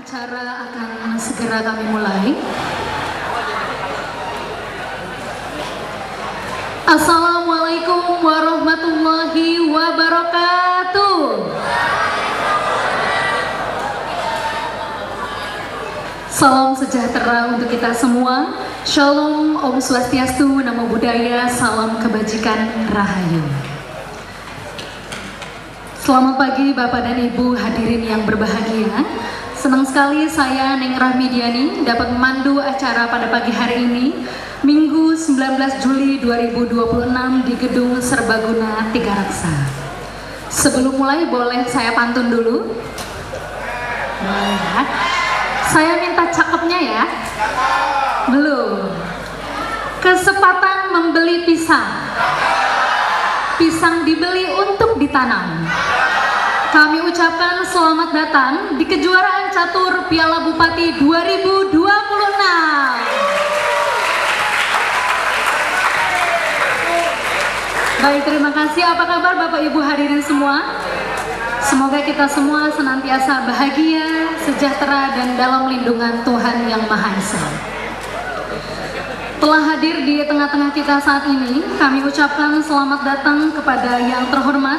Acara akan segera kami mulai. Assalamualaikum warahmatullahi wabarakatuh. Salam sejahtera untuk kita semua. Shalom, Om Swastiastu, Namo Buddhaya, salam kebajikan, Rahayu. Selamat pagi Bapak dan Ibu hadirin yang berbahagia. Senang sekali saya Neng Rahmidiani dapat memandu acara pada pagi hari ini, Minggu 19 Juli 2026 di Gedung Serbaguna Tiga Raksa. Sebelum mulai boleh saya pantun dulu? Boleh ya? Saya minta cakepnya ya? Belum. Kesempatan membeli pisang. Pisang dibeli untuk ditanam. Kami ucapkan selamat datang di kejuaraan catur Piala Bupati 2026. Baik, terima kasih. Apa kabar Bapak Ibu hadirin semua? Semoga kita semua senantiasa bahagia, sejahtera, dan dalam lindungan Tuhan Yang Maha Esa. Telah hadir di tengah-tengah kita saat ini, kami ucapkan selamat datang kepada yang terhormat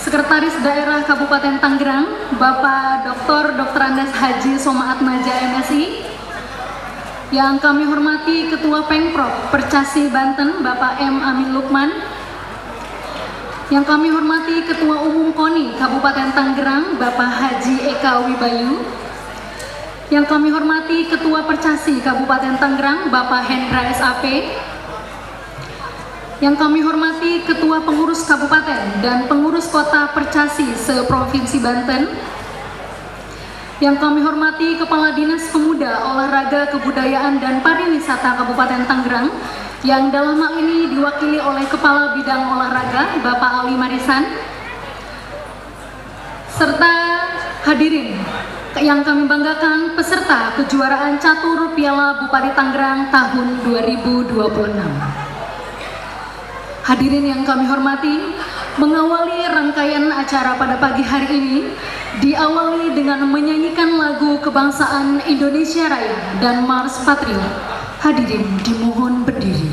Sekretaris Daerah Kabupaten Tangerang, Bapak Dr. Andes Haji Soma Atmaja MSI. Yang kami hormati Ketua Pengprov Percasi Banten, Bapak M. Amin Lukman. Yang kami hormati Ketua Umum KONI Kabupaten Tangerang, Bapak Haji Eka Wibayu. Yang kami hormati Ketua Percasi Kabupaten Tangerang, Bapak Hendra SAP. Yang kami hormati Ketua Pengurus Kabupaten dan Pengurus Kota Percasi se-Provinsi Banten. Yang kami hormati Kepala Dinas Pemuda, Olahraga, Kebudayaan, dan Pariwisata Kabupaten Tangerang, yang dalam hal ini diwakili oleh Kepala Bidang Olahraga, Bapak Ali Marisan. Serta hadirin yang kami banggakan peserta kejuaraan catur Piala Bupati Tangerang tahun 2026. Hadirin yang kami hormati, mengawali rangkaian acara pada pagi hari ini diawali dengan menyanyikan lagu kebangsaan Indonesia Raya dan Mars Patriot. Hadirin dimohon berdiri.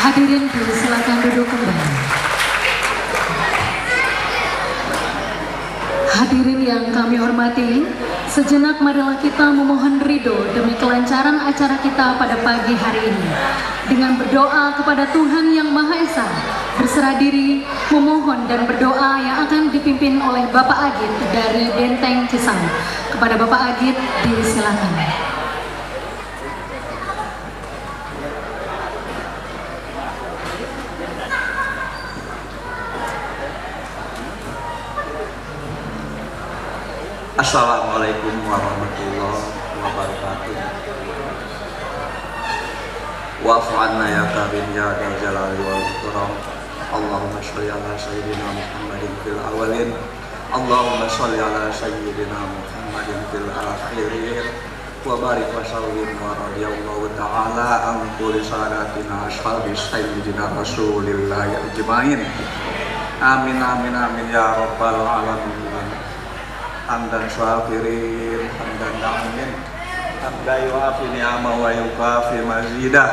Hadirin silakan duduk kembali. Hadirin yang kami hormati, sejenak marilah kita memohon ridho demi kelancaran acara kita pada pagi hari ini. Dengan berdoa kepada Tuhan Yang Maha Esa, berserah diri, memohon dan berdoa yang akan dipimpin oleh Bapak Agit dari Benteng Cisauk. Kepada Bapak Agit, disilakan. Assalamualaikum warahmatullahi wabarakatuh. Wa'fu anna ya karim ya dzal jalali wal ikram. Allahumma sholli ala sayyidina Muhammadin fil awalin. Allahumma sholli ala sayyidina Muhammadin fil akhirin. Wa barik wa sallim wa radiyallahu ta'ala an kulli sadatina ashabi sayyidina Rasulillah ajmain. Amin amin amin ya rabbal alamin. Hamdan syakirin, hamdan na'imin, hamdan yu'afi ni'ama wa yukafi mazidah.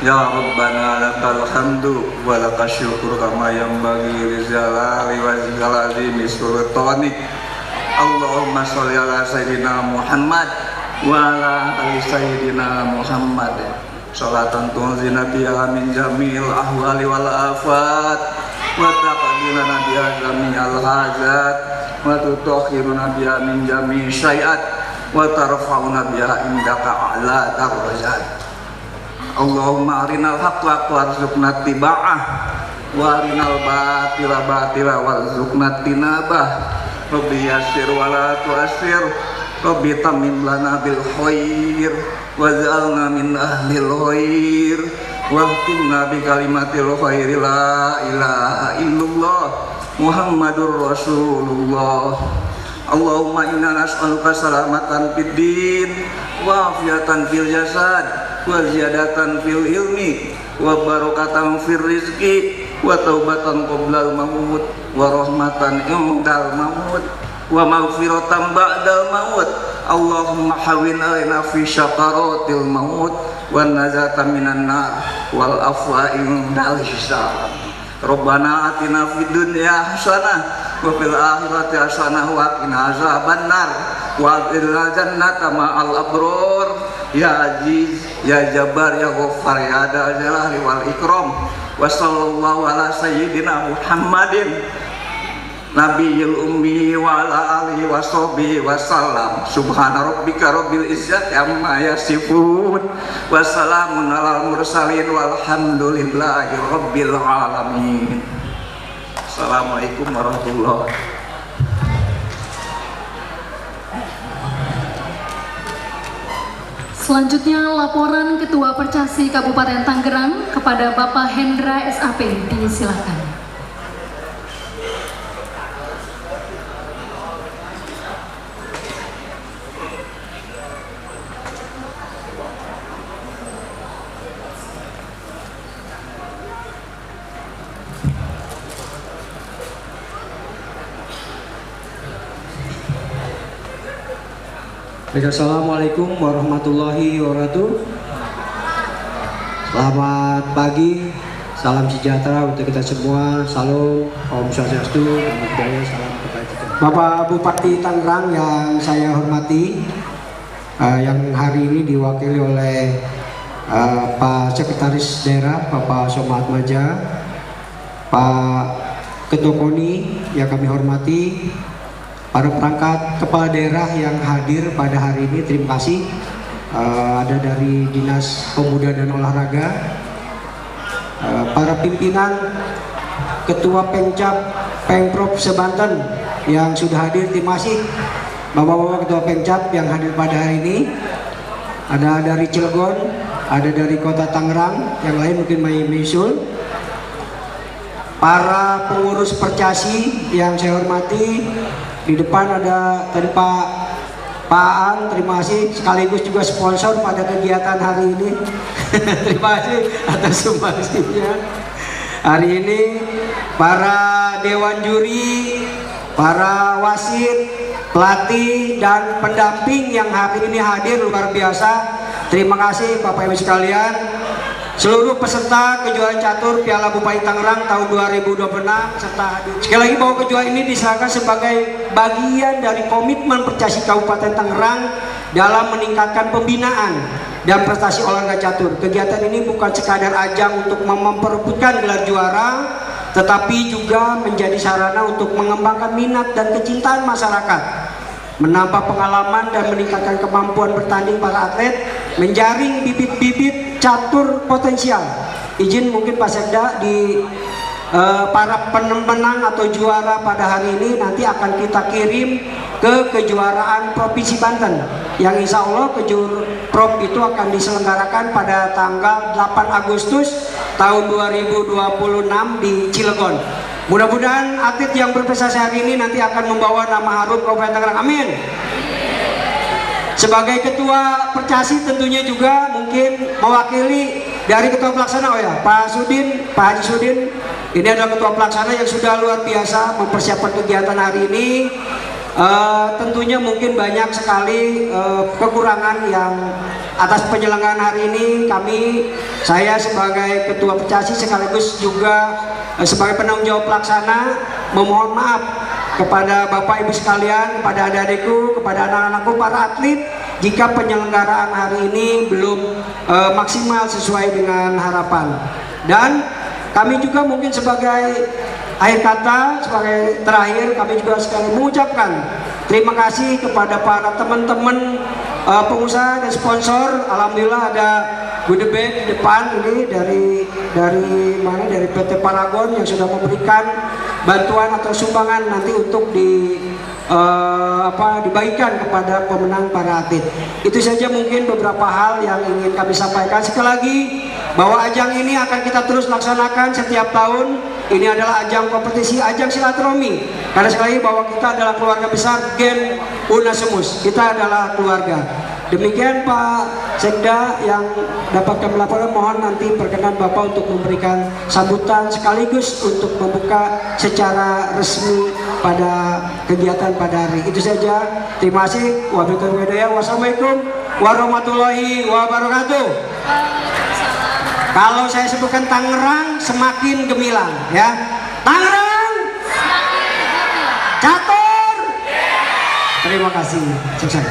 Ya Rabbana lakal hamdu wa lakas syukur kama yanbaghi li jalali wa azimi sultanik. Allahumma sholli ala sayyidina Muhammad wa ala ali sayyidina Muhammad. Salatan tunzina biha min jamil ahwali wal afat wa taqdilana biha jami'al hajat wa tutahhiruna biha min jami'i syai'at wa tarfa'una biha indaka a'la darajat. Allahumma arinal haqqa warzuqna tiba'ah wa arinal batila batila warzuqna tinabah. Rabbi yassir wa la tu'assir, Rabbi tamim lana bil khair waj'alna min ahlil khair wahtimna bi kalimatil khairi la ilaha illallah Muhammadur Rasulullah. Allahumma inna nas'aluka salamatan fid din wa afiatan fil jasad wa ziyadatan fil ilmi wa barakatan fil rizqi wa taubatan qoblal maut wa rahmatan indal maut wa maghfiratan ba'dal maut. Allahumma hawin alaina fi syakaratil maut wa najatan minan nar wal afwa indal hisab. Rabbana atina fid dunya hasanah wa fil akhirati hasanah wa qina azabannar wa adkhilna jannata ma'al abror ya aziz ya jabbar ya ghaffar ya dzal jalali wal ikram. Wa sallallahu ala sayyidina Muhammadin nabiyil ummi wa ala alihi wa sahbihi wa sallam. Subhana rabbika rabbil izzati amma yasifun wa salamun alal mursalin walhamdulillahi rabbil alamin. Assalamualaikum warahmatullahi wabarakatuh. Selanjutnya laporan Ketua Percasi Kabupaten Tangerang kepada Bapak Hendra SAP, disilakan. Assalamualaikum warahmatullahi wabarakatuh. Selamat pagi, salam sejahtera untuk kita semua. Salam, Om Swastiastu, Namo Buddhaya, salam kebajikan. Bapak Bupati Tangerang yang saya hormati, yang hari ini diwakili oleh Pak Sekretaris Daerah, Bapak Somad Maja, Pak Ketua KONI yang kami hormati, para perangkat kepala daerah yang hadir pada hari ini, terima kasih. Ada dari Dinas Pemuda dan Olahraga, para pimpinan, Ketua Pemcap Pemprov Sebanten yang sudah hadir, terima kasih. Bapak-bapak Ketua Pemcap yang hadir pada hari ini, ada dari Cilegon, ada dari Kota Tangerang, yang lain mungkin menyusul. Para pengurus Percasi yang saya hormati, di depan ada tadi Pak Aan, terima kasih, sekaligus juga sponsor pada kegiatan hari ini. Terima kasih atas sumbangsinya. Hari ini para dewan juri, para wasit, pelatih dan pendamping yang hari ini hadir luar biasa. Terima kasih Bapak Ibu sekalian. seluruh peserta kejuaraan catur Piala Bupati Tangerang tahun 2026 serta hadir. Sekali lagi bahwa kejuaraan ini diserahkan sebagai bagian dari komitmen Percasi Kabupaten Tangerang dalam meningkatkan pembinaan dan prestasi olahraga catur. Kegiatan ini bukan sekadar ajang untuk memperebutkan gelar juara, tetapi juga menjadi sarana untuk mengembangkan minat dan kecintaan masyarakat, menambah pengalaman dan meningkatkan kemampuan bertanding para atlet, menjaring bibit-bibit catur potensial. Izin mungkin Pak Sekda di para pemenang atau juara pada hari ini nanti akan kita kirim ke kejuaraan Provinsi Banten yang insya Allah Prop itu akan diselenggarakan pada tanggal 8 Agustus tahun 2026 di Cilegon. Mudah-mudahan atlet yang berprestasi hari ini nanti akan membawa nama harum Kabupaten Tangerang. Amin. Sebagai ketua Percasi tentunya juga mungkin mewakili dari ketua pelaksana, oh ya, Pak Haji Sudin, ini adalah ketua pelaksana yang sudah luar biasa mempersiapkan kegiatan hari ini. Tentunya mungkin banyak sekali kekurangan yang atas penyelenggaraan hari ini saya sebagai ketua Percasi sekaligus juga sebagai penanggung jawab pelaksana memohon maaf kepada Bapak Ibu sekalian, kepada adik-adikku, kepada anak-anakku, para atlet jika penyelenggaraan hari ini belum maksimal sesuai dengan harapan. Dan kami juga mungkin sebagai akhir kata, sebagai terakhir kami juga sekali mengucapkan terima kasih kepada para teman-teman pengusaha dan sponsor. Alhamdulillah ada goodie bag di depan ini dari PT Paragon yang sudah memberikan bantuan atau sumbangan nanti untuk dibagikan kepada pemenang para atlet. Itu saja mungkin beberapa hal yang ingin kami sampaikan. Sekali lagi bahwa ajang ini akan kita terus laksanakan setiap tahun. Ini adalah ajang kompetisi, ajang silaturahmi. Karena sekali lagi bahwa kita adalah keluarga besar Gen Unasemus. Kita adalah keluarga. Demikian Pak Sekda yang dapat kami laporkan. Mohon nanti perkenan Bapak untuk memberikan sambutan sekaligus untuk membuka secara resmi pada kegiatan pada hari itu saja. Terima kasih. Wassalamualaikum warahmatullahi wabarakatuh. Kalau saya sebutkan Tangerang semakin gemilang, ya. Tangerang catur. Terima kasih. Sukses.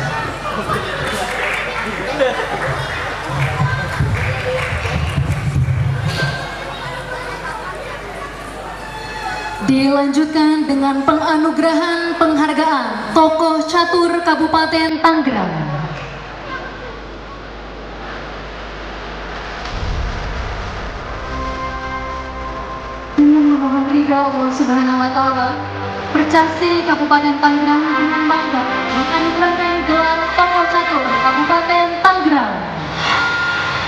Dilanjutkan dengan penganugerahan penghargaan Tokoh Catur Kabupaten Tangerang. Mohon ridha Allah Subhanahu wa Ta'ala, Percasi Kabupaten Tangerang dengan bangga menganugerahkan gelar Tokoh Catur Kabupaten Tangerang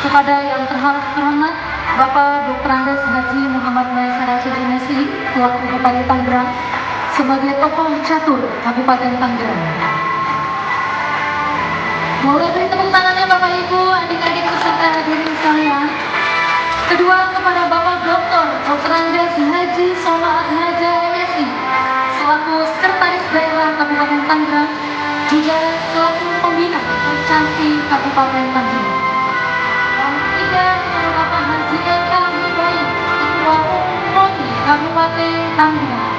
kepada yang terhormat Bapak Dr. Andes Haji Muhammad Maisara Sudinesi selaku Bupati Tangerang sebagai Tokoh Catur Kabupaten Tangerang. Boleh beri tepuk tangannya Bapak Ibu, adik-adik peserta hadirin sekalian. Kedua kepada Bapak Dr. Andes Haji Somaat Haja MSI selaku Sekretaris Daerah Kabupaten Tangerang juga selaku pembina Percasi Kabupaten Tangerang. Yang ketiga kepada Bapak Haji Eka Ibrahim Ketua Umum KONI Kabupaten Tangerang.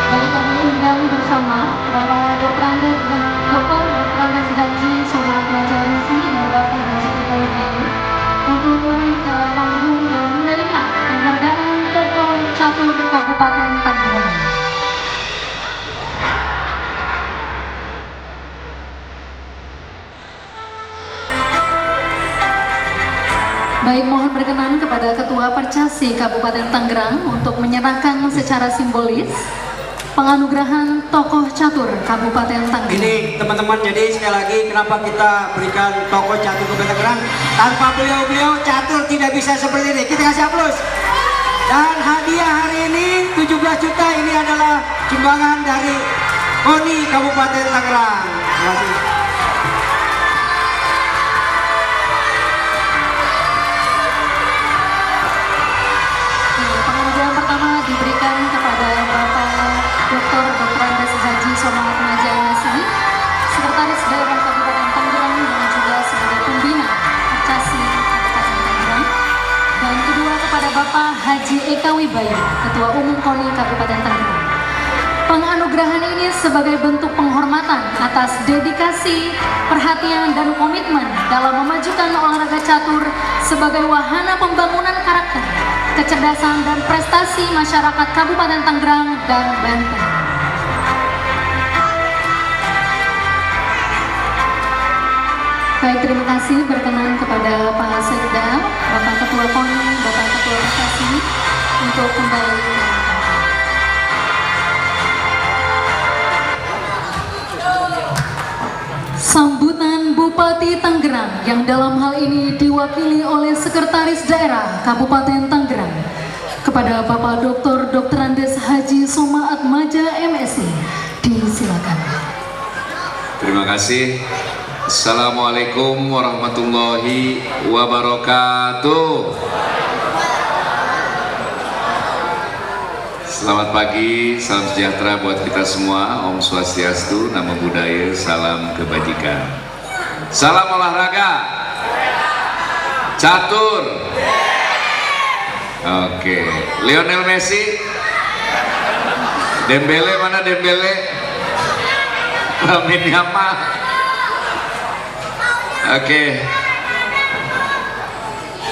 Lalu kami undang bersama Bapak Dr. Andes dan Dr. Andes Haji Somaat Haja MSI dan Bapak Haji Eka Ibrahim untuk panggung dan menerima penghargaan Tokoh Catur Kabupaten Tangerang. Baik, mohon berkenan kepada Ketua Percasi Kabupaten Tangerang untuk menyerahkan secara simbolis penganugerahan Tokoh Catur Kabupaten Tangerang. Ini teman-teman, jadi sekali lagi kenapa kita berikan Tokoh Catur Kabupaten Tangerang? Tanpa beliau-beliau catur tidak bisa seperti ini. Kita kasih aplaus. Dan hadiah hari ini 17 juta ini adalah sumbangan dari KONI Kabupaten Tangerang. Terima kasih. Penghargaan pertama diberikan kepada Bapak Dr. Andes Haji Somaat Haja MSI, Sekretaris Daerah Kabupaten Tangerang Haji Eka Wibayu, Ketua Umum KONI Kabupaten Tangerang. Penganugerahan ini sebagai bentuk penghormatan atas dedikasi, perhatian, dan komitmen dalam memajukan olahraga catur sebagai wahana pembangunan karakter, kecerdasan, dan prestasi masyarakat Kabupaten Tangerang dan Banten. Baik, terima kasih. Berkenan kepada Pak Sekda, Bapak Ketua KONI, Bapak Ketua Prestasi untuk kembali. Sambutan Bupati Tangerang yang dalam hal ini diwakili oleh Sekretaris Daerah Kabupaten Tangerang kepada Bapak Dr. Andes Haji Soma Atmaja MSI, disilakan. Terima kasih. Assalamualaikum warahmatullahi wabarakatuh. Selamat pagi, salam sejahtera buat kita semua. Om Swastiastu, Namo Buddhaya, salam kebajikan. Salam olahraga. Catur. Oke, Lionel Messi. Dembele mana Dembele? Lamine Yamal. Oke.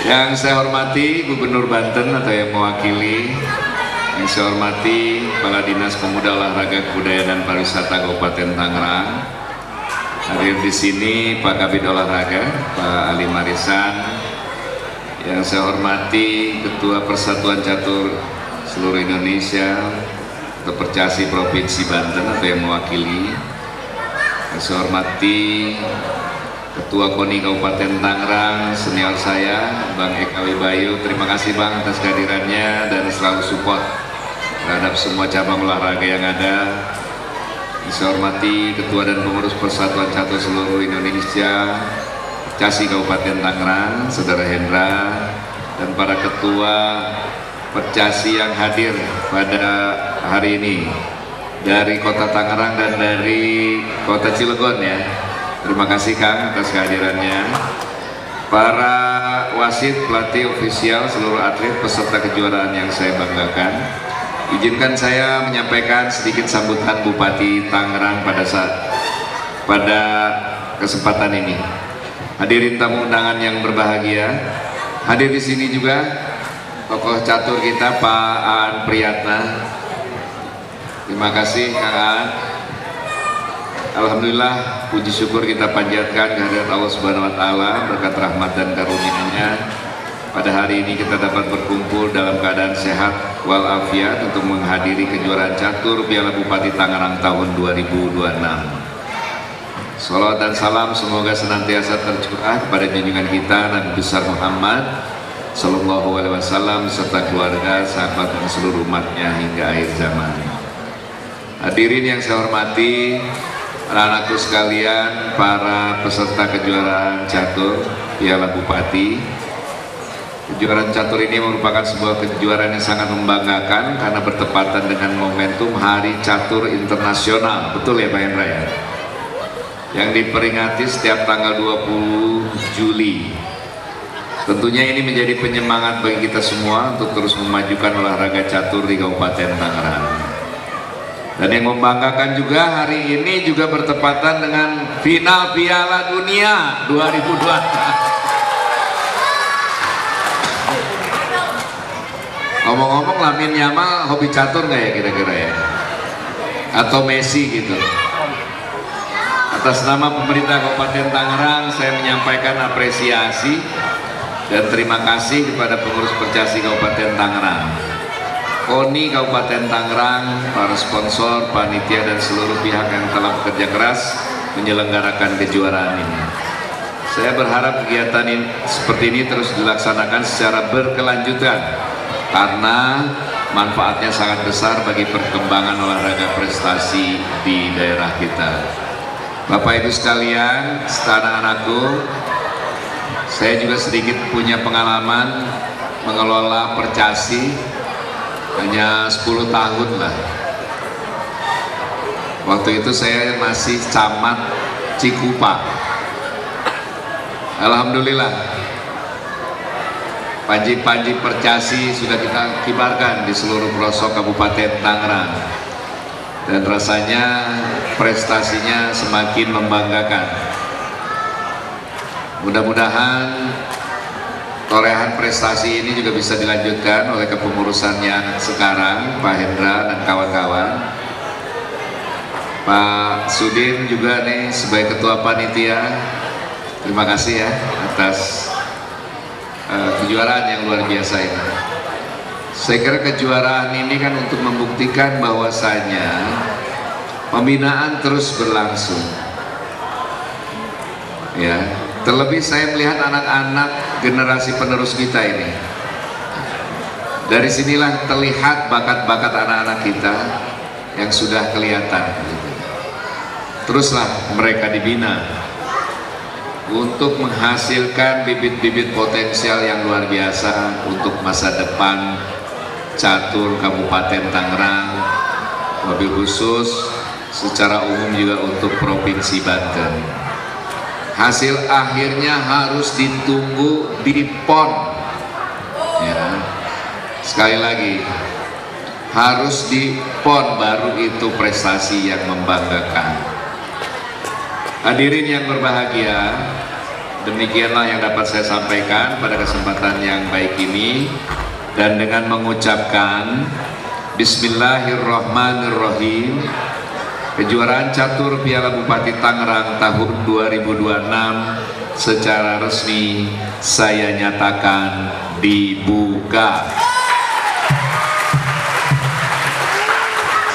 Yang saya hormati Gubernur Banten atau yang mewakili, yang saya hormati Kepala Dinas Pemuda Olahraga Kebudayaan dan Pariwisata Kabupaten Tangerang. Hadir di sini Pak Kabid Olahraga, Pak Ali Marisan. Yang saya hormati Ketua Persatuan Catur Seluruh Indonesia atau Percasi Provinsi Banten atau yang mewakili. Yang saya hormati Ketua KONI Kabupaten Tangerang, senior saya, Bang Eka Wibayu. Terima kasih Bang atas kehadirannya dan selalu support terhadap semua cabang olahraga yang ada. Saya hormati Ketua dan Pengurus Persatuan Catur Seluruh Indonesia Percasi Kabupaten Tangerang, Saudara Hendra, dan para Ketua Percasi yang hadir pada hari ini dari Kota Tangerang dan dari Kota Cilegon ya. Terima kasih Kang atas kehadirannya. Para wasit, pelatih, ofisial, seluruh atlet, peserta kejuaraan yang saya banggakan. Izinkan saya menyampaikan sedikit sambutan Bupati Tangerang pada kesempatan ini. Hadirin tamu undangan yang berbahagia, hadir di sini juga tokoh catur kita Pak Aan Priyatna. Terima kasih Kang Aan. Alhamdulillah, puji syukur kita panjatkan kehadirat Allah Subhanahu wa Ta'ala, berkat rahmat dan karunia-Nya. Pada hari ini kita dapat berkumpul dalam keadaan sehat walafiat untuk menghadiri kejuaraan catur Piala Bupati Tangerang tahun 2026. Salawat dan salam semoga senantiasa tercurah kepada junjungan kita Nabi besar Muhammad Sallallahu Alaihi Wasallam serta keluarga, sahabat dan seluruh umatnya hingga akhir zaman. Hadirin yang saya hormati, anak-anakku sekalian, para peserta kejuaraan catur Piala Bupati. Kejuaraan catur ini merupakan sebuah kejuaraan yang sangat membanggakan karena bertepatan dengan momentum Hari Catur Internasional. Betul ya Pak Hendra ya? Yang diperingati setiap tanggal 20 Juli. Tentunya ini menjadi penyemangat bagi kita semua untuk terus memajukan olahraga catur di Kabupaten Tangerang. Dan yang membanggakan juga hari ini juga bertepatan dengan final Piala Dunia 2022. Ngomong-ngomong, Lamine Yamal hobi catur nggak ya kira-kira ya? Atau Messi gitu? Atas nama pemerintah Kabupaten Tangerang, saya menyampaikan apresiasi dan terima kasih kepada pengurus Percasi Kabupaten Tangerang, KONI Kabupaten Tangerang, para sponsor, panitia, dan seluruh pihak yang telah bekerja keras menyelenggarakan kejuaraan ini. Saya berharap kegiatan seperti ini terus dilaksanakan secara berkelanjutan karena manfaatnya sangat besar bagi perkembangan olahraga prestasi di daerah kita. Bapak Ibu sekalian, anak-anakku, saya juga sedikit punya pengalaman mengelola Percasi. Hanya 10 tahun lah. Waktu itu saya masih camat Cikupa. Alhamdulillah panji-panji Percasi sudah kita kibarkan di seluruh pelosok Kabupaten Tangerang, dan rasanya prestasinya semakin membanggakan. Mudah-mudahan torehan prestasi ini juga bisa dilanjutkan oleh kepengurusannya sekarang, Pak Hendra dan kawan-kawan. Pak Sudin juga nih sebagai ketua panitia, terima kasih ya atas kejuaraan yang luar biasa ini. Saya kira kejuaraan ini kan untuk membuktikan bahwasanya pembinaan terus berlangsung. Ya, terlebih saya melihat anak-anak generasi penerus kita ini. Dari sinilah terlihat bakat-bakat anak-anak kita yang sudah kelihatan. Teruslah mereka dibina untuk menghasilkan bibit-bibit potensial yang luar biasa untuk masa depan catur Kabupaten Tangerang, wabil khusus secara umum juga untuk Provinsi Banten. Hasil akhirnya harus ditunggu di PON. Ya. Sekali lagi, harus di PON baru itu prestasi yang membanggakan. Hadirin yang berbahagia, demikianlah yang dapat saya sampaikan pada kesempatan yang baik ini, dan dengan mengucapkan Bismillahirrahmanirrahim, kejuaraan catur Piala Bupati Tangerang tahun 2026 secara resmi saya nyatakan dibuka.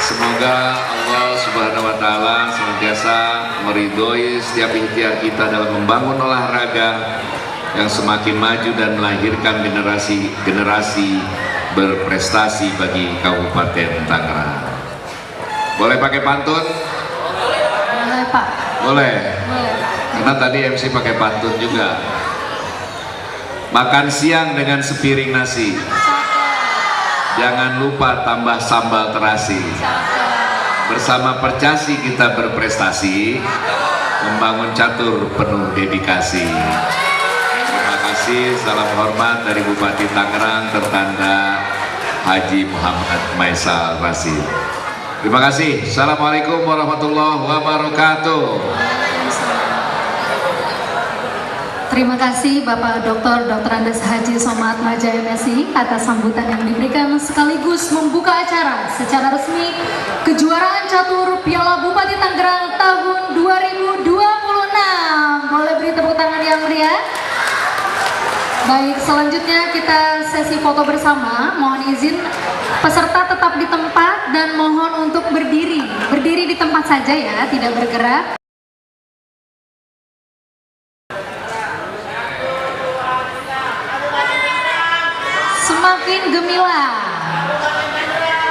Semoga Allah Subhanahu wa Ta'ala senantiasa meridhoi setiap ikhtiar kita dalam membangun olahraga yang semakin maju dan melahirkan generasi berprestasi bagi Kabupaten Tangerang. Boleh pakai pantun? Boleh Pak. Boleh. Boleh. Karena tadi MC pakai pantun juga. Makan siang dengan sepiring nasi. Jangan lupa tambah sambal terasi. Bersama Percasi kita berprestasi, membangun catur penuh dedikasi. Terima kasih, salam hormat dari Bupati Tangerang tertanda Haji Muhammad Maisal Rasid. Terima kasih. Assalamualaikum warahmatullahi wabarakatuh. Terima kasih Bapak Dr. Andes Haji Somad Maja MSI atas sambutan yang diberikan sekaligus membuka acara secara resmi kejuaraan catur Piala Bupati Tangerang tahun 2026. Boleh beri tepuk tangan yang meriah. Baik, selanjutnya kita sesi foto bersama. Mohon izin peserta tetap di tempat dan mohon untuk berdiri. Berdiri di tempat saja ya, tidak bergerak. Semakin gemilang,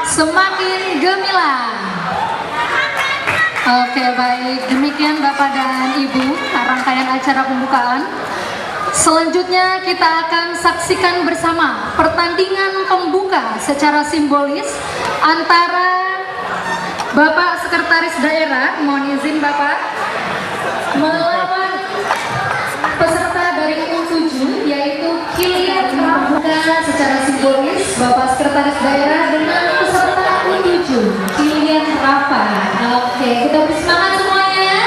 semakin gemilang. Oke, baik, demikian Bapak dan Ibu rangkaian acara pembukaan. Selanjutnya kita akan saksikan bersama pertandingan pembuka secara simbolis antara Bapak Sekretaris Daerah, mohon izin Bapak, melawan peserta dari U7 yaitu Kilian membuka secara simbolis Bapak Sekretaris Daerah dengan peserta U7 Kilian Rafa. Oke, kita beri semangat semuanya ya.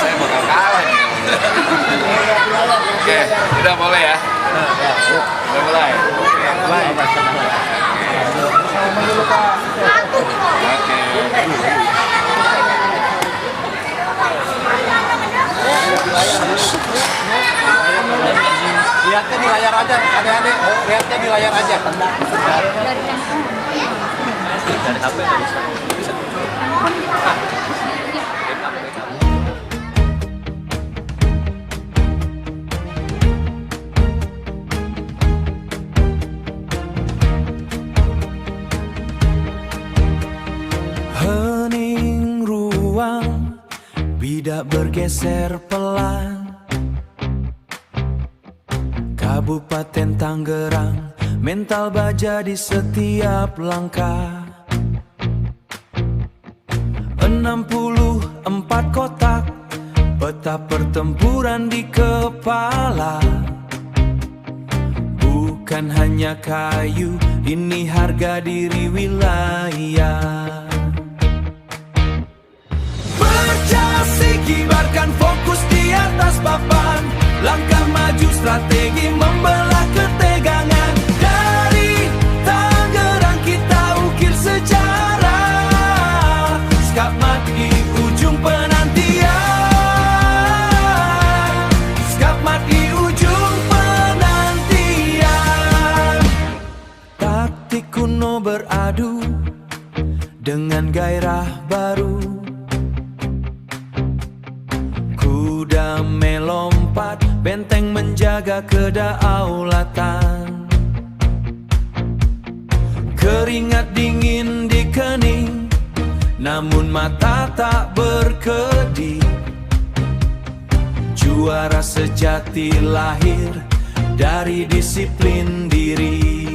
Saya bakal kalah nih. Oke, udah mulai ya. Udah mulai. Oke. Lihatnya di layar aja, adik-adik, lihatnya di layar aja. Dari HP bisa. Hening ruang, bidak bergeser pelan. Kabupaten Tangerang, mental baja di setiap langkah. 64 kotak, peta peta pertempuran di kepala. Bukan hanya kayu, ini harga diri wilayah. Percasi kibarkan fokus di atas papan, langkah maju strategi membelah ketegangan. Dari Tangerang kita ukir sejarah, Skapmat di ujung penantian, Skapmat di ujung penantian. Taktik kuno beradu dengan gairah baru, kuda melompat, benteng menjaga kedaulatan. Keringat dingin di kening, namun mata tak berkedip. Juara sejati lahir dari disiplin diri.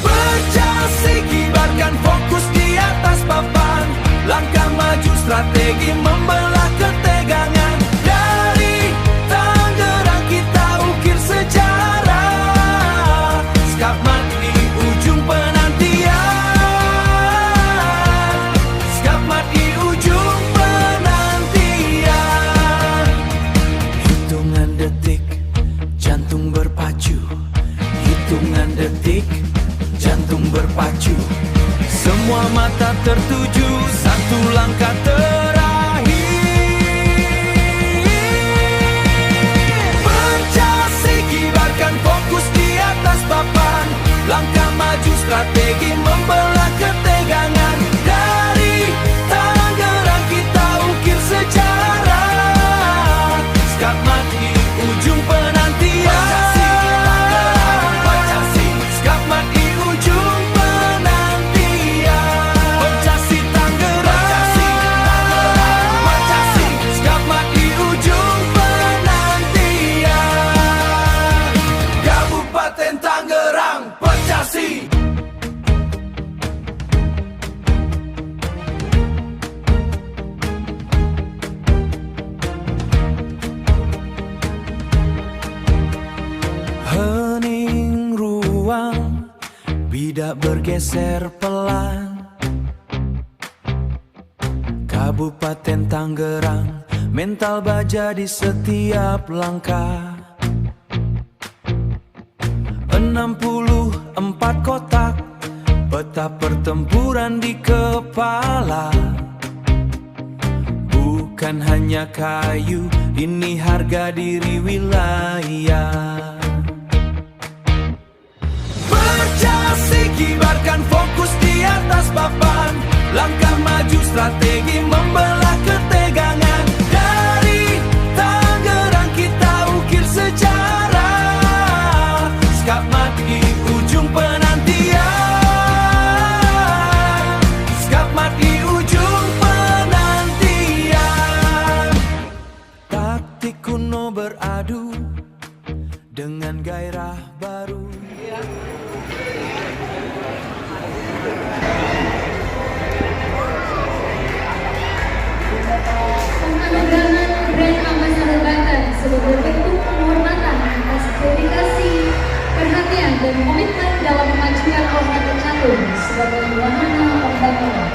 Percasi kibarkan fokus di atas papan, langkah maju strategi membelah ketegangan. Dari Tangerang kita ukir sejarah, Skapmat di ujung penantian, Skapmat di ujung penantian. Hitungan detik, jantung berpacu. Hitungan detik, jantung berpacu. Semua mata tertuju, satu langkah terakhir. Percasi kibarkan fokus di atas papan, langkah maju strategi membelah ketegangan. Dari Tangerang kita ukir sejarah, Skapmat di ujung penantian, Skapmat di ujung penantian. Percasi Tangerang, Skapmat di ujung penantian. Kabupaten Tangerang, Percasi. Hening ruang, bidak bergeser pelan. Kabupaten Tangerang, mental baja di setiap langkah. 64 kotak, peta pertempuran di kepala. Bukan hanya kayu, ini harga diri wilayah. Percasi kibarkan fokus di atas papan, langkah maju strategi membelah ketegangan. Dari Tangerang kita ukir sejarah, Skapmat di ujung penantian, Skapmat di ujung penantian. Taktik kuno beradu dengan gairah baru. Penganugerahan Brand Ambassador Banten sebagai bentuk penghormatan atas dedikasi, perhatian, dan komitmen dalam memajukan Kabupaten Catur sebagai wahana pembangunan.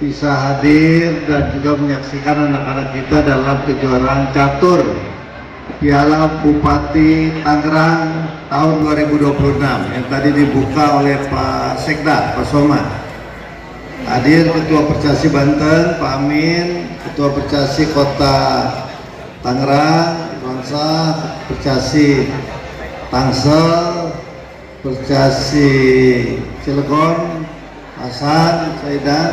bisa hadir dan juga menyaksikan anak-anak kita dalam kejuaraan catur Piala Bupati Tangerang tahun 2026 yang tadi dibuka oleh Pak Sekda, Pak Somad. Hadir Ketua Percasi Banten, Pak Amin, Ketua Percasi Kota Tangerang, Iwansa, Percasi Tangsel, Percasi Cilegon, Hasan, Saidan,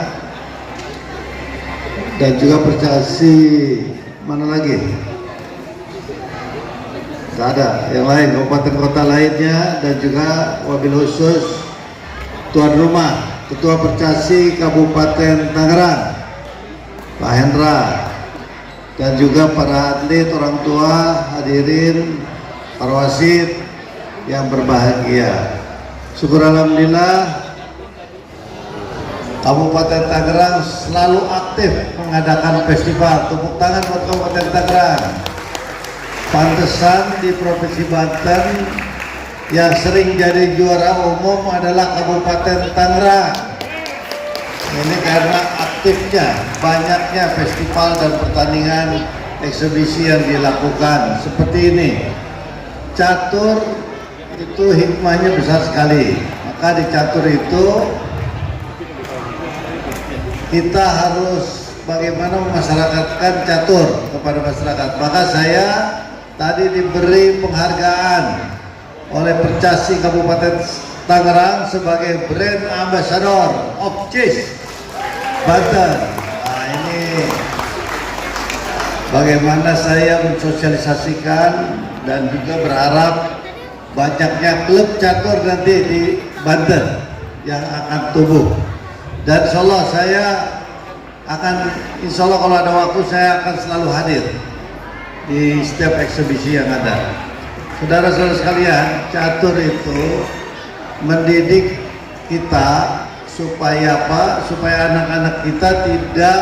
dan juga Percasi mana lagi? Tidak ada. Yang lain, kabupaten kota lainnya, dan juga wabil khusus tuan rumah Ketua Percasi Kabupaten Tangerang, Pak Hendra, dan juga para atlet, orang tua, hadirin, para wasit yang berbahagia. Syukur alhamdulillah Kabupaten Tangerang selalu aktif mengadakan festival. Tepuk tangan buat Kabupaten Tangerang. Pantesan di Provinsi Banten yang sering jadi juara umum adalah Kabupaten Tangerang. Ini karena aktifnya, banyaknya festival dan pertandingan eksebisi yang dilakukan. Seperti ini, catur itu hikmahnya besar sekali. Maka di catur itu kita harus bagaimana memasyarakatkan catur kepada masyarakat. Maka saya tadi diberi penghargaan oleh Percasi Kabupaten Tangerang sebagai Brand Ambassador of Chess Banten. Nah, ini bagaimana saya mensosialisasikan dan juga berharap banyaknya klub catur nanti di Banten yang akan tumbuh. Dan insya Allah saya akan, insya Allah kalau ada waktu saya akan selalu hadir di setiap eksebisi yang ada. Saudara-saudara sekalian, catur itu mendidik kita supaya apa? Supaya anak-anak kita tidak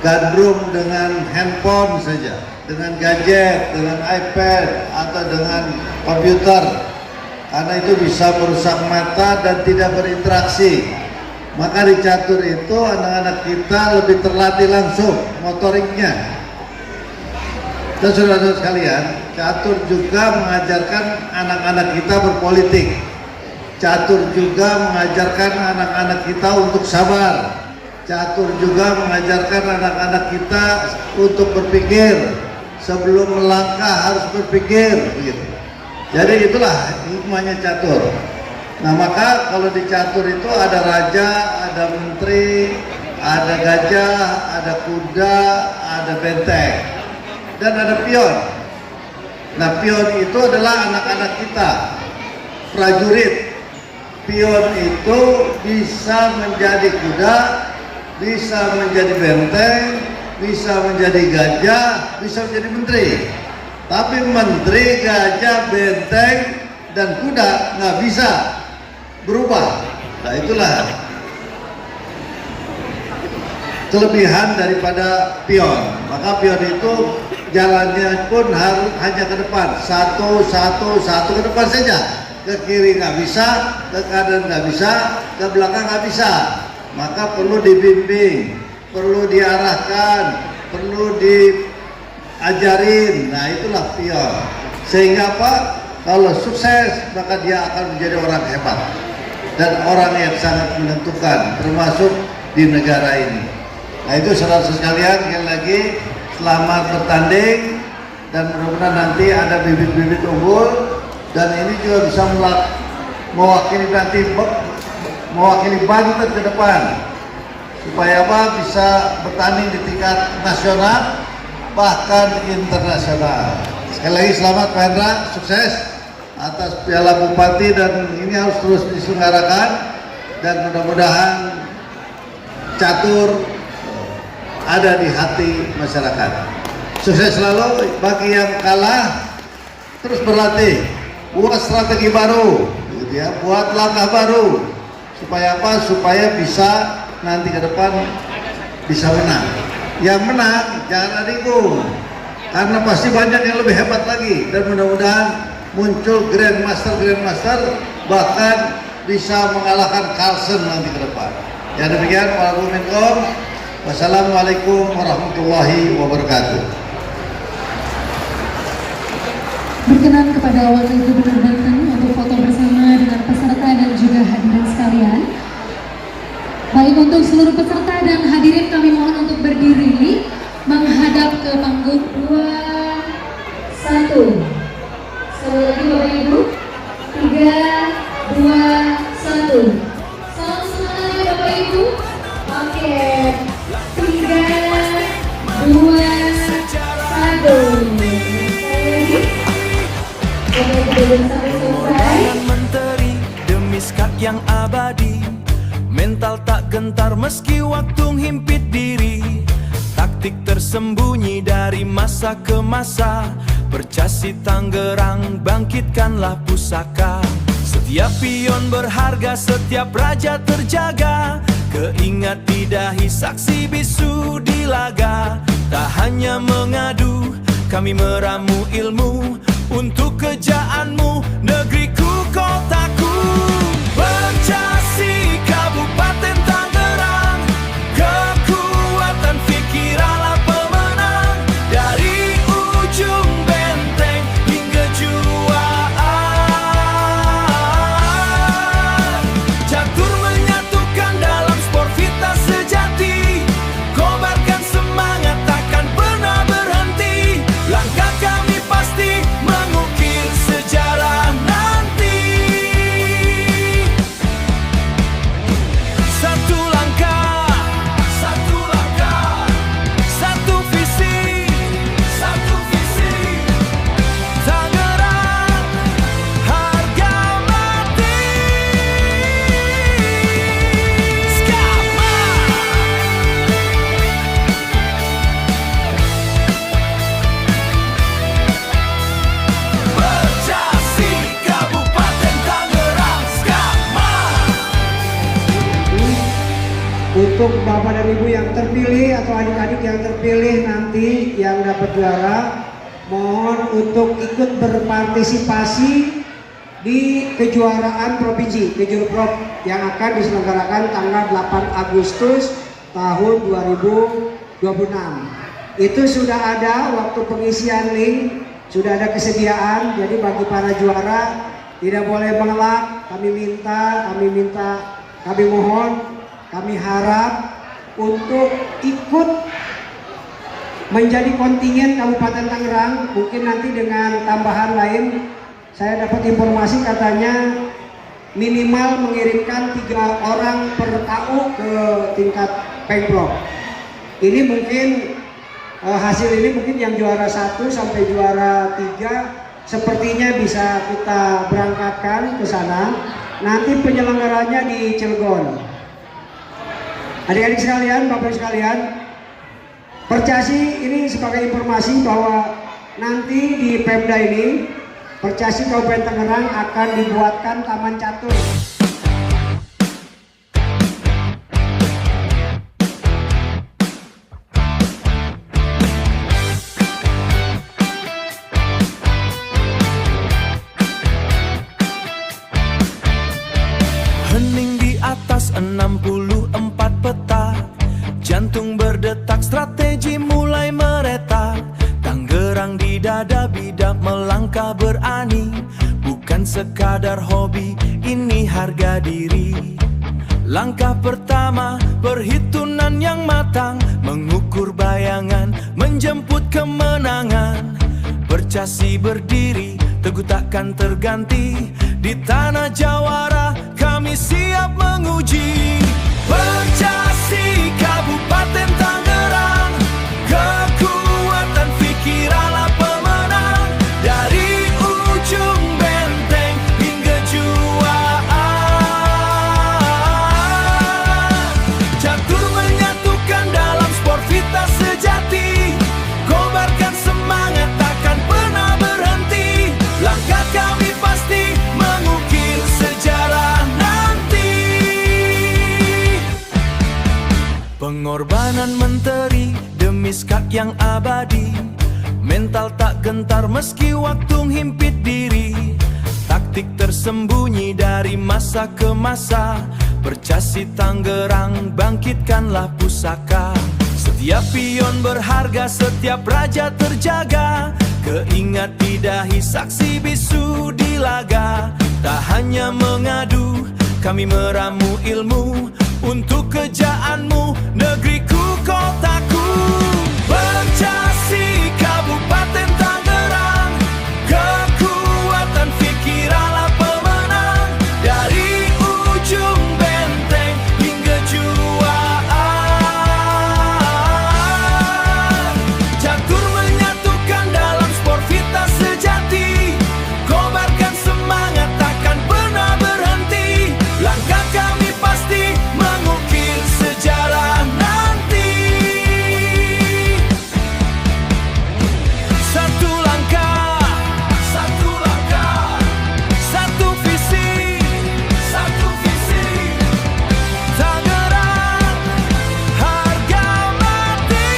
gandrung dengan handphone saja, dengan gadget, dengan iPad atau dengan komputer, karena itu bisa merusak mata dan tidak berinteraksi. Maka di catur itu anak-anak kita lebih terlatih langsung motoriknya. Dan saudara-saudara sekalian, catur juga mengajarkan anak-anak kita berpolitik. Catur juga mengajarkan anak-anak kita untuk sabar. Catur juga mengajarkan anak-anak kita untuk berpikir. Sebelum melangkah harus berpikir, begitu. Jadi itulah hikmahnya catur. Nah, maka kalau di catur itu ada raja, ada menteri, ada gajah, ada kuda, ada benteng, dan ada pion. Nah, pion itu adalah anak-anak kita, prajurit. Pion itu bisa menjadi kuda, bisa menjadi benteng, bisa menjadi gajah, bisa menjadi menteri. Tapi menteri, gajah, benteng, dan kuda nggak bisa berubah. Nah, itulah kelebihan daripada pion. Maka pion itu jalannya pun harus hanya ke depan, satu ke depan saja. Ke kiri nggak bisa, ke kanan nggak bisa, ke belakang nggak bisa. Maka perlu dibimbing, perlu diarahkan, perlu diajarin. Nah, itulah pion. Sehingga apa? Kalau sukses maka dia akan menjadi orang hebat dan orang yang sangat menentukan, termasuk di negara ini. Nah, itu saudara sekalian, sekali lagi selamat bertanding dan mudah-mudahan nanti ada bibit-bibit unggul, dan ini juga bisa mewakili nanti mewakili Banten ke depan, supaya apa? Bisa bertanding di tingkat nasional bahkan internasional. Sekali lagi selamat Pak Hendra, sukses atas Piala Bupati, dan ini harus terus diselenggarakan, dan mudah-mudahan catur ada di hati masyarakat. Sukses selalu. Bagi yang kalah, terus berlatih, buat strategi baru, gitu ya, buat langkah baru, supaya apa? Supaya bisa nanti ke depan bisa menang. Yang menang jangan adikung, karena pasti banyak yang lebih hebat lagi, dan mudah-mudahan muncul grandmaster, bahkan bisa mengalahkan Carlsen nanti ke depan. Ya demikian Pak Menkom. Wassalamualaikum warahmatullahi wabarakatuh. Berkenan kepada Wakil Gubernur Banten untuk foto bersama dengan peserta dan juga hadirin sekalian. Baik, untuk seluruh peserta dan hadirin kami mohon untuk berdiri menghadap ke panggung 2, 1. Sekali lagi Bapak Ibu, 3, 2, 1. Salam semangat Bapak Ibu. Oke, 3, 2, 1. Menteri demi skak yang abadi, mental tak gentar meski waktu himpit diri. Taktik tersembunyi dari masa ke masa, Percasi Tangerang bangkitkanlah pusaka. Setiap pion berharga, setiap raja terjaga, keingat di dahi saksi bisu di laga. Tak hanya mengadu, kami meramu ilmu untuk kejaanmu, negeriku, kotaku. Percasi Kabupaten Tangerang, kekuatan fikirlah pemenang. Dari ujung benteng hingga juaan, catur menyatukan dalam sport vita sejati. Kobarkan semangat takkan pernah berhenti, langkah kami pasti mengukir sejarah nanti. Satu langkah, satu langkah, satu visi, satu visi. Tangerang harga mati. Skama. Percasi Kabupaten Tangerang, Skama. Untuk Bapak dan Ibu yang terpilih atau adik-adik yang terpilih nanti yang dapat juara, mohon untuk ikut berpartisipasi di kejuaraan provinsi, Kejurprov yang akan diselenggarakan tanggal 8 Agustus tahun 2026. Itu sudah ada waktu pengisian link, sudah ada kesediaan. Jadi bagi para juara tidak boleh mengelak. Kami mohon, kami harap untuk ikut menjadi kontingen Kabupaten Tangerang. Mungkin nanti dengan tambahan lain, saya dapat informasi katanya minimal mengirimkan 3 orang per KU ke tingkat Pemprov. Ini mungkin hasil ini mungkin yang juara 1 sampai juara 3 sepertinya bisa kita berangkatkan ke sana. Nanti penyelenggaranya di Cilegon. Adik-adik sekalian, Bapak sekalian, Percasi ini sebagai informasi bahwa nanti di Pemda ini, Percasi Kabupaten Tangerang akan dibuatkan taman catur. Hening di atas 64 peta, jantung berdetak, strategi mulai meretak. Tangerang di dada, bidak melangkah berani, bukan sekadar hobi, ini harga diri. Langkah pertama, perhitungan yang matang, mengukur bayangan, menjemput kemenangan. Percasi berdiri, teguh takkan terganti, di tanah jawara kami siap menguji. Percasi Kabupaten Tangerang, kekuatan fikirlah pemenang. Dari ujung benteng hingga juaan, catur menyatukan dalam sport vita sejati. Kobarkan semangat takkan pernah berhenti, langkah kami pasti mengukir sejarah nanti. Pengorbanan menteri demi skak yang abadi, mental tak gentar meski waktu himpit diri. Taktik taktik tersembunyi dari masa ke masa. Percasi Tangerang, bangkitkanlah pusaka. Setiap pion berharga, setiap raja terjaga. Keingat di dahi, saksi bisu di laga. Tak hanya mengadu, kami meramu ilmu untuk kejaanmu, negeriku, kotaku. Percasi Kabupaten Tangerang, kekuatan pikiranlah pemenang. Dari ujung benteng hingga juaan, catur menyatukan dalam sport vita sejati. Kobarkan semangat, takkan pernah berhenti. Langkah kami pasti mengukir sejarah nanti. Satu langkah, satu visi, Tangerang, harga mati.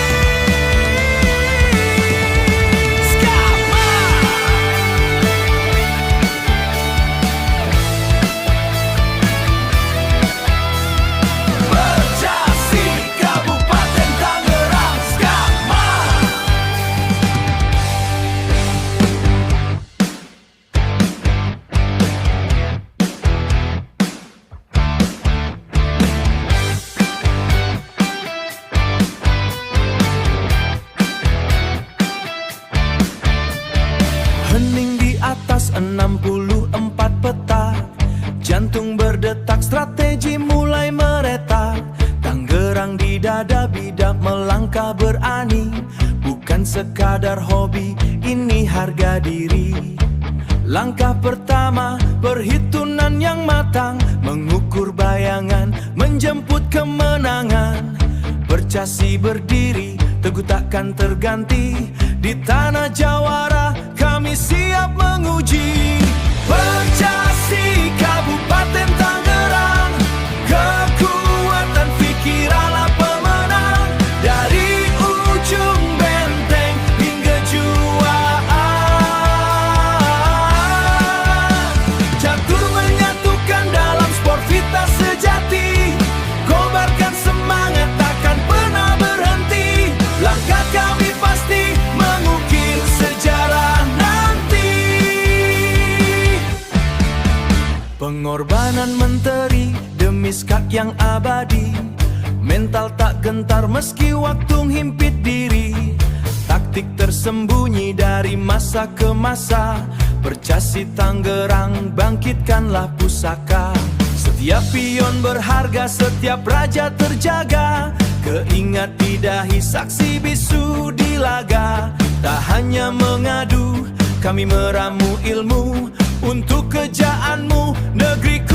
Skama. Percasi Kabupaten Tangerang, Skama. Hening di atas 64 peta, jantung berdetak, strategi mulai meretak. Tangerang di dada, bidak melangkah berani. Bukan sekadar hobi, ini harga diri. Langkah pertama, perhitungan yang matang. Mengukur bayangan, menjemput kemenangan. Percasi berdiri, teguh takkan terganti. Di tanah jawara, kami siap menguji. Percasi Kabupaten Tangerang, kekuatan pikiranlah pemenang. Dari ujung benteng hingga juaan, catur menyatukan dalam sport vita sejati. Kobarkan semangat, takkan pernah berhenti. Langkah kami pasti mengukir sejarah nanti. Pengorbanan menteri demi skak yang abadi. Mental tak gentar meski waktu himpit diri. Taktik tersembunyi dari masa ke masa. Percasi Tangerang, bangkitkanlah pusaka. Setiap pion berharga, setiap raja terjaga. Keingat di dahi, saksi bisu di laga. Tak hanya mengadu, kami meramu ilmu untuk kejaanmu, negeriku.